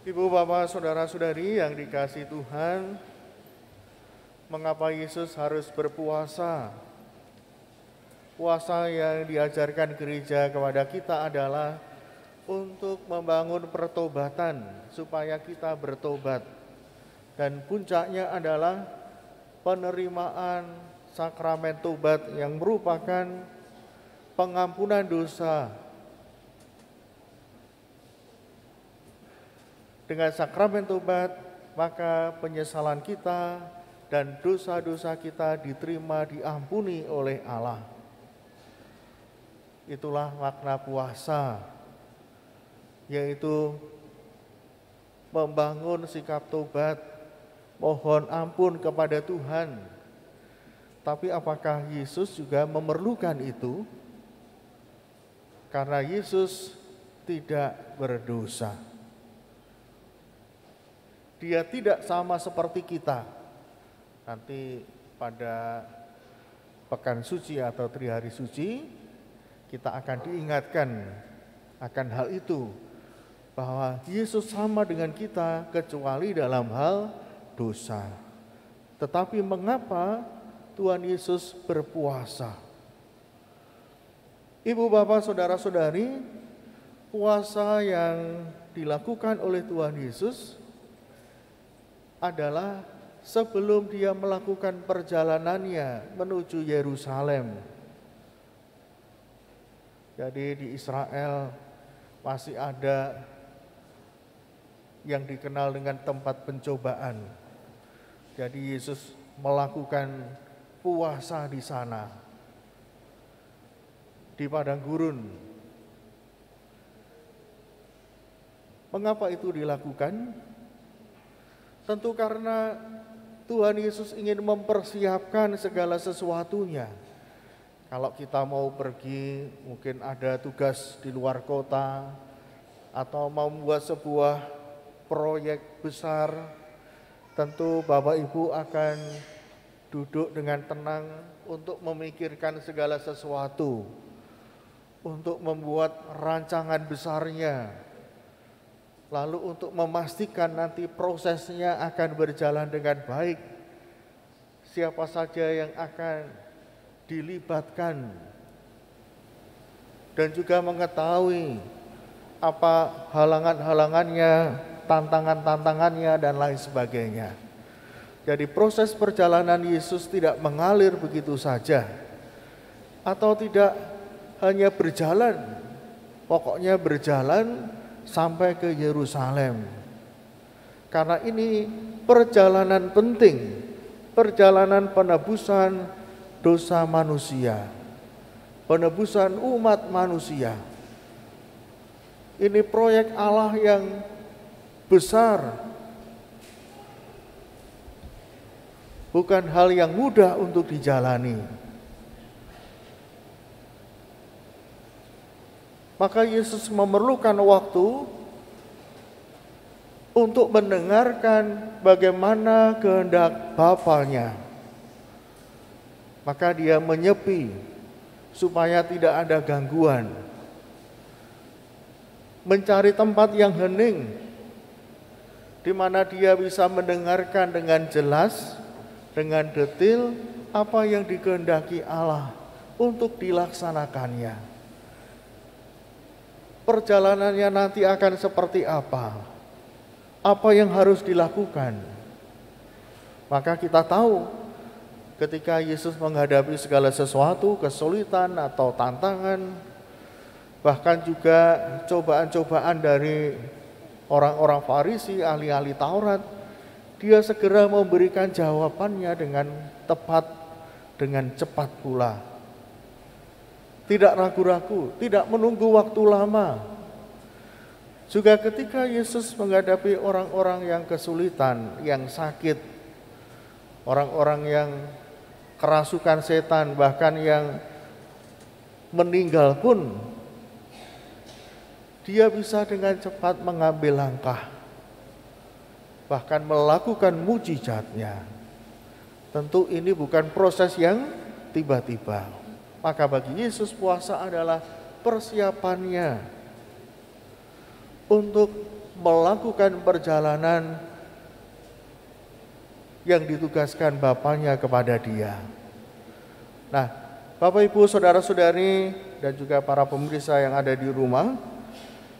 Ibu, bapak, saudara-saudari yang dikasihi Tuhan, mengapa Yesus harus berpuasa? Puasa yang diajarkan gereja kepada kita adalah untuk membangun pertobatan, supaya kita bertobat. Dan puncaknya adalah penerimaan sakramen tobat yang merupakan pengampunan dosa. Dengan sakramen tobat, maka penyesalan kita dan dosa-dosa kita diterima, diampuni oleh Allah. Itulah makna puasa, yaitu membangun sikap tobat, mohon ampun kepada Tuhan. Tapi apakah Yesus juga memerlukan itu? Karena Yesus tidak berdosa. Dia tidak sama seperti kita. Nanti pada pekan suci atau trihari suci, kita akan diingatkan akan hal itu. Bahwa Yesus sama dengan kita kecuali dalam hal dosa. Tetapi mengapa Tuhan Yesus berpuasa? Ibu, bapak, saudara-saudari, puasa yang dilakukan oleh Tuhan Yesus adalah sebelum dia melakukan perjalanannya menuju Yerusalem. Jadi di Israel masih ada yang dikenal dengan tempat pencobaan. Jadi Yesus melakukan puasa di sana, di padang gurun. Mengapa itu dilakukan? Tentu karena Tuhan Yesus ingin mempersiapkan segala sesuatunya. Kalau kita mau pergi, mungkin ada tugas di luar kota, atau mau membuat sebuah proyek besar, tentu Bapak Ibu akan duduk dengan tenang untuk memikirkan segala sesuatu, untuk membuat rancangan besarnya, lalu untuk memastikan nanti prosesnya akan berjalan dengan baik, siapa saja yang akan dilibatkan, dan juga mengetahui apa halangan-halangannya, tantangan-tantangannya, dan lain sebagainya. Jadi proses perjalanan Yesus tidak mengalir begitu saja, atau tidak hanya berjalan, pokoknya berjalan sampai ke Yerusalem. Karena ini perjalanan penting, perjalanan penebusan dosa manusia, penebusan umat manusia. Ini proyek Allah yang besar, bukan hal yang mudah untuk dijalani. Maka Yesus memerlukan waktu untuk mendengarkan bagaimana kehendak Bapanya. Maka dia menyepi supaya tidak ada gangguan. Mencari tempat yang hening, di mana dia bisa mendengarkan dengan jelas, dengan detail apa yang dikehendaki Allah untuk dilaksanakannya. Perjalanannya nanti akan seperti apa? Apa yang harus dilakukan? Maka kita tahu ketika Yesus menghadapi segala sesuatu, kesulitan atau tantangan, bahkan juga cobaan-cobaan dari orang-orang Farisi, ahli-ahli Taurat, dia segera memberikan jawabannya dengan tepat, dengan cepat pula. Tidak ragu-ragu, tidak menunggu waktu lama. Juga ketika Yesus menghadapi orang-orang yang kesulitan, yang sakit, orang-orang yang kerasukan setan, bahkan yang meninggal pun, dia bisa dengan cepat mengambil langkah, bahkan melakukan mujizatnya. Tentu ini bukan proses yang tiba-tiba. Maka bagi Yesus puasa adalah persiapannya untuk melakukan perjalanan yang ditugaskan Bapaknya kepada dia. Nah, Bapak Ibu Saudara-saudari dan juga para pemirsa yang ada di rumah,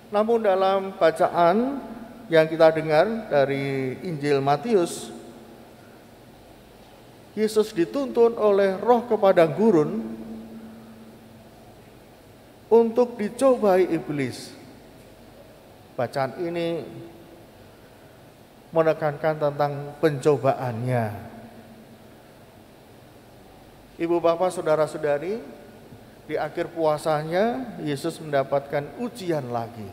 namun dalam bacaan yang kita dengar dari Injil Matius, Yesus dituntun oleh Roh kepadang gurun untuk dicobai iblis. Bacaan ini menekankan tentang pencobaannya. Ibu bapak saudara-saudari, di akhir puasanya Yesus mendapatkan ujian lagi,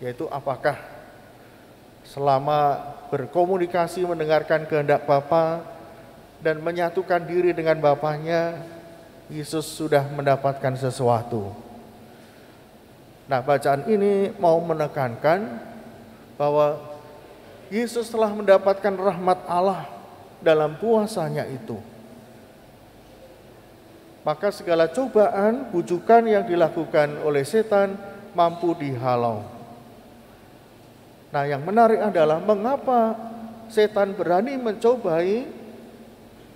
yaitu apakah selama berkomunikasi mendengarkan kehendak Bapa dan menyatukan diri dengan Bapaknya, Yesus sudah mendapatkan sesuatu. Nah, bacaan ini mau menekankan bahwa Yesus telah mendapatkan rahmat Allah dalam puasanya itu. Maka segala cobaan, bujukan yang dilakukan oleh setan mampu dihalau. Nah, yang menarik adalah mengapa setan berani mencobai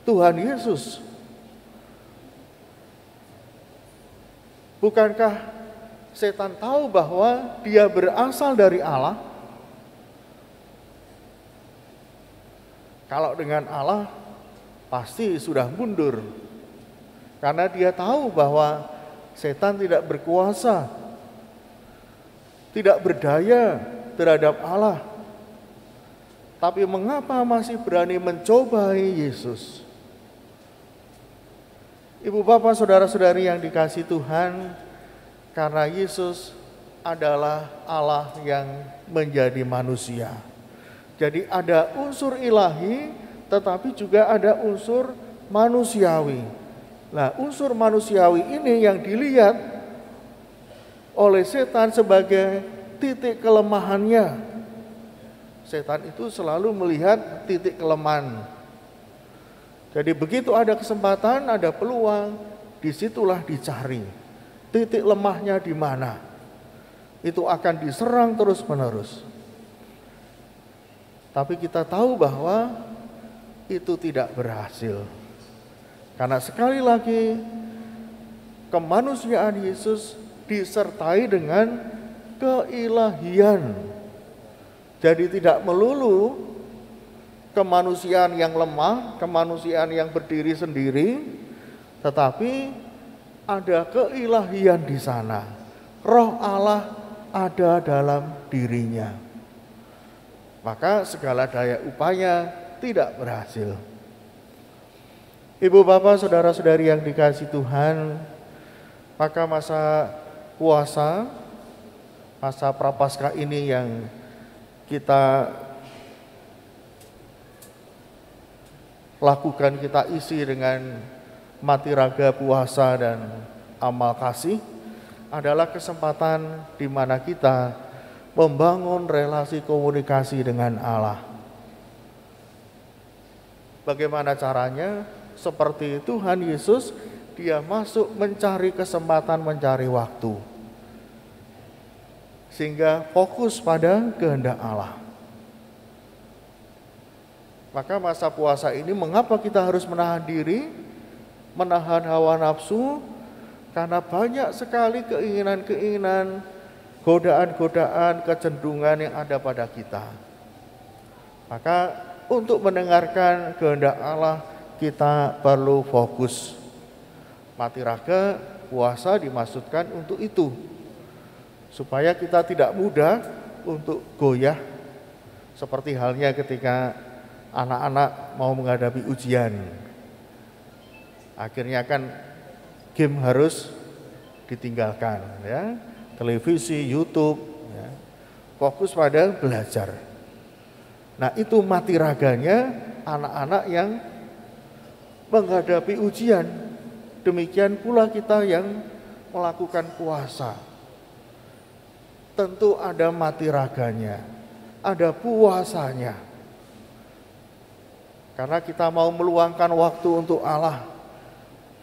Tuhan Yesus. Bukankah setan tahu bahwa dia berasal dari Allah? Kalau dengan Allah pasti sudah mundur. Karena dia tahu bahwa setan tidak berkuasa, tidak berdaya terhadap Allah. Tapi mengapa masih berani mencobai Yesus? Ibu bapak saudara-saudari yang dikasihi Tuhan, karena Yesus adalah Allah yang menjadi manusia. Jadi ada unsur ilahi, tetapi juga ada unsur manusiawi. Nah, unsur manusiawi ini yang dilihat oleh setan sebagai titik kelemahannya. Setan itu selalu melihat titik kelemahan. Jadi begitu ada kesempatan, ada peluang, disitulah dicari. Titik lemahnya di mana? Itu akan diserang terus-menerus. Tapi kita tahu bahwa itu tidak berhasil. Karena sekali lagi kemanusiaan Yesus disertai dengan keilahian. Jadi tidak melulu kemanusiaan yang lemah, kemanusiaan yang berdiri sendiri, tetapi ada keilahian di sana. Roh Allah ada dalam dirinya. Maka segala daya upaya tidak berhasil. Ibu bapak saudara-saudari yang dikasihi Tuhan, maka masa puasa, masa prapaskah ini yang kita lakukan, kita isi dengan mati raga puasa dan amal kasih, adalah kesempatan di mana kita membangun relasi komunikasi dengan Allah. Bagaimana caranya? Seperti Tuhan Yesus, dia masuk mencari kesempatan, mencari waktu, sehingga fokus pada kehendak Allah. Maka masa puasa ini mengapa kita harus menahan diri, menahan hawa nafsu? Karena banyak sekali keinginan-keinginan, godaan-godaan, kecenderungan yang ada pada kita. Maka untuk mendengarkan kehendak Allah, kita perlu fokus. Mati raga puasa dimaksudkan untuk itu, supaya kita tidak mudah untuk goyah, seperti halnya ketika anak-anak mau menghadapi ujian. Akhirnya kan game harus ditinggalkan, ya, televisi, YouTube, ya. Fokus pada belajar. Nah, itu mati raganya anak-anak yang menghadapi ujian. Demikian pula kita yang melakukan puasa. Tentu ada mati raganya, ada puasanya. Karena kita mau meluangkan waktu untuk Allah,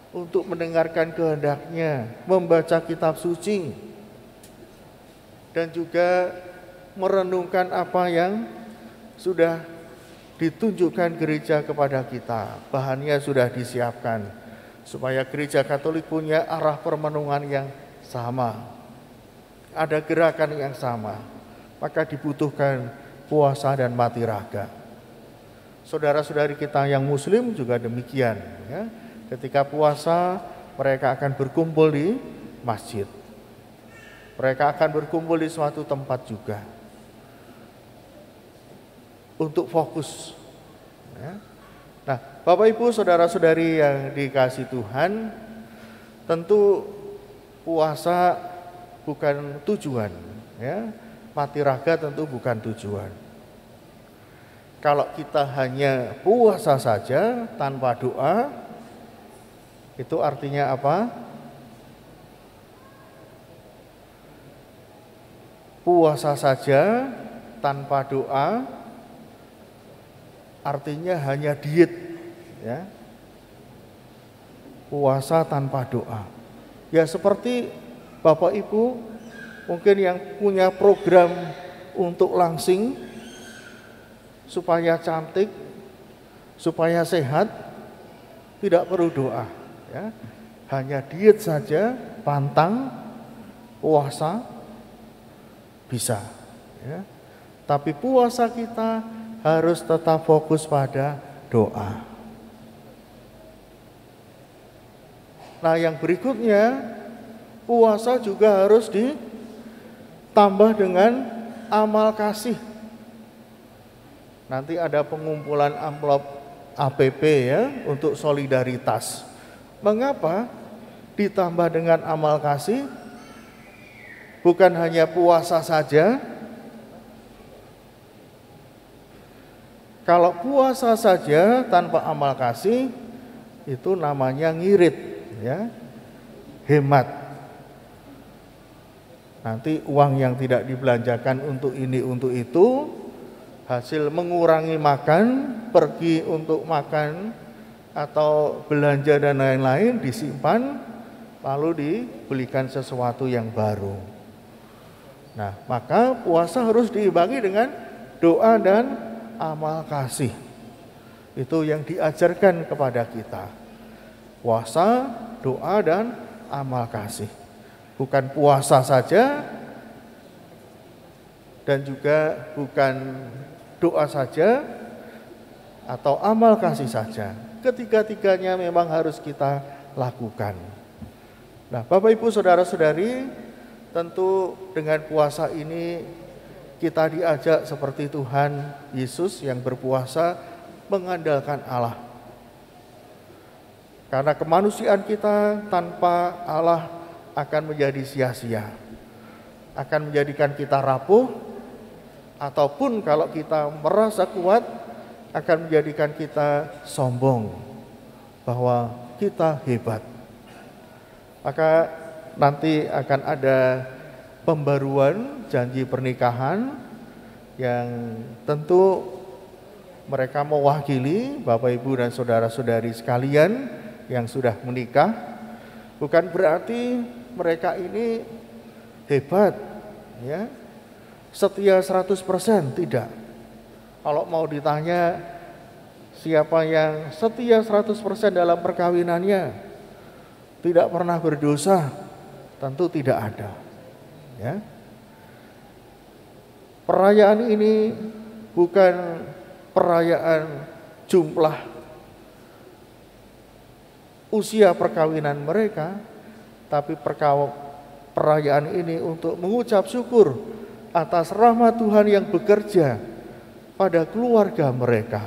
untuk mendengarkan kehendak-Nya, membaca kitab suci, dan juga merenungkan apa yang sudah ditunjukkan gereja kepada kita. Bahannya sudah disiapkan supaya gereja Katolik punya arah permenungan yang sama, ada gerakan yang sama. Maka dibutuhkan puasa dan mati raga. Saudara-saudari kita yang muslim juga demikian ya. Ketika puasa mereka akan berkumpul di masjid. Mereka akan berkumpul di suatu tempat juga untuk fokus ya. Nah, Bapak Ibu saudara-saudari yang dikasihi Tuhan, tentu puasa bukan tujuan ya. Mati raga tentu bukan tujuan. Kalau kita hanya puasa saja tanpa doa, itu artinya apa? Puasa saja tanpa doa artinya hanya diet ya. Puasa tanpa doa. Ya seperti Bapak Ibu mungkin yang punya program untuk langsing supaya cantik, supaya sehat, tidak perlu doa ya. Hanya diet saja, pantang, puasa bisa ya. Tapi puasa kita harus tetap fokus pada doa. Nah, yang berikutnya, puasa juga harus ditambah dengan amal kasih. Nanti ada pengumpulan amplop APP ya untuk solidaritas. Mengapa ditambah dengan amal kasih? Bukan hanya puasa saja. Kalau puasa saja tanpa amal kasih itu namanya ngirit ya. Hemat. Nanti uang yang tidak dibelanjakan untuk ini untuk itu, hasil mengurangi makan, pergi untuk makan atau belanja dan lain-lain disimpan, lalu dibelikan sesuatu yang baru. Nah, maka puasa harus diimbangi dengan doa dan amal kasih. Itu yang diajarkan kepada kita. Puasa, doa dan amal kasih. Bukan puasa saja dan juga bukan doa saja atau amal kasih saja. Ketiga-tiganya memang harus kita lakukan. Nah, Bapak Ibu saudara-saudari, tentu dengan puasa ini kita diajak seperti Tuhan Yesus yang berpuasa mengandalkan Allah. Karena kemanusiaan kita tanpa Allah akan menjadi sia-sia. Akan menjadikan kita rapuh, ataupun kalau kita merasa kuat akan menjadikan kita sombong bahwa kita hebat. Maka nanti akan ada pembaruan janji pernikahan yang tentu mereka mewakili Bapak Ibu dan saudara-saudari sekalian yang sudah menikah. Bukan berarti mereka ini hebat ya, setia 100%, tidak. Kalau mau ditanya siapa yang setia 100% dalam perkawinannya, tidak pernah berdosa, tentu tidak ada ya. Perayaan ini bukan perayaan jumlah usia perkawinan mereka, tapi perayaan ini untuk mengucap syukur atas rahmat Tuhan yang bekerja pada keluarga mereka,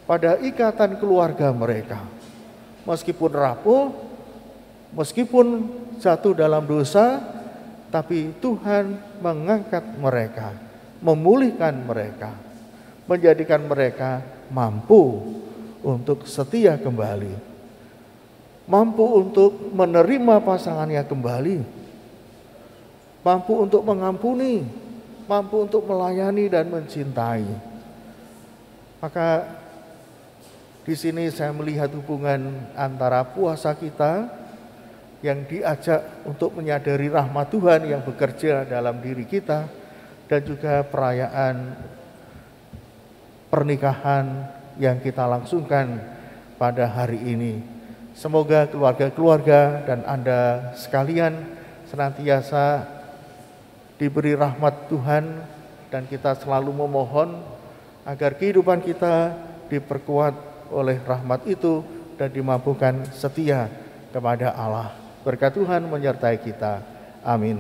pada ikatan keluarga mereka. Meskipun rapuh, meskipun jatuh dalam dosa, tapi Tuhan mengangkat mereka, memulihkan mereka, menjadikan mereka mampu untuk setia kembali, mampu untuk menerima pasangannya kembali, mampu untuk mengampuni, mampu untuk melayani dan mencintai. Maka di sini saya melihat hubungan antara puasa kita yang diajak untuk menyadari rahmat Tuhan yang bekerja dalam diri kita, dan juga perayaan pernikahan yang kita langsungkan pada hari ini. Semoga keluarga-keluarga dan Anda sekalian senantiasa diberi rahmat Tuhan, dan kita selalu memohon agar kehidupan kita diperkuat oleh rahmat itu dan dimampukan setia kepada Allah. Berkat Tuhan menyertai kita. Amin.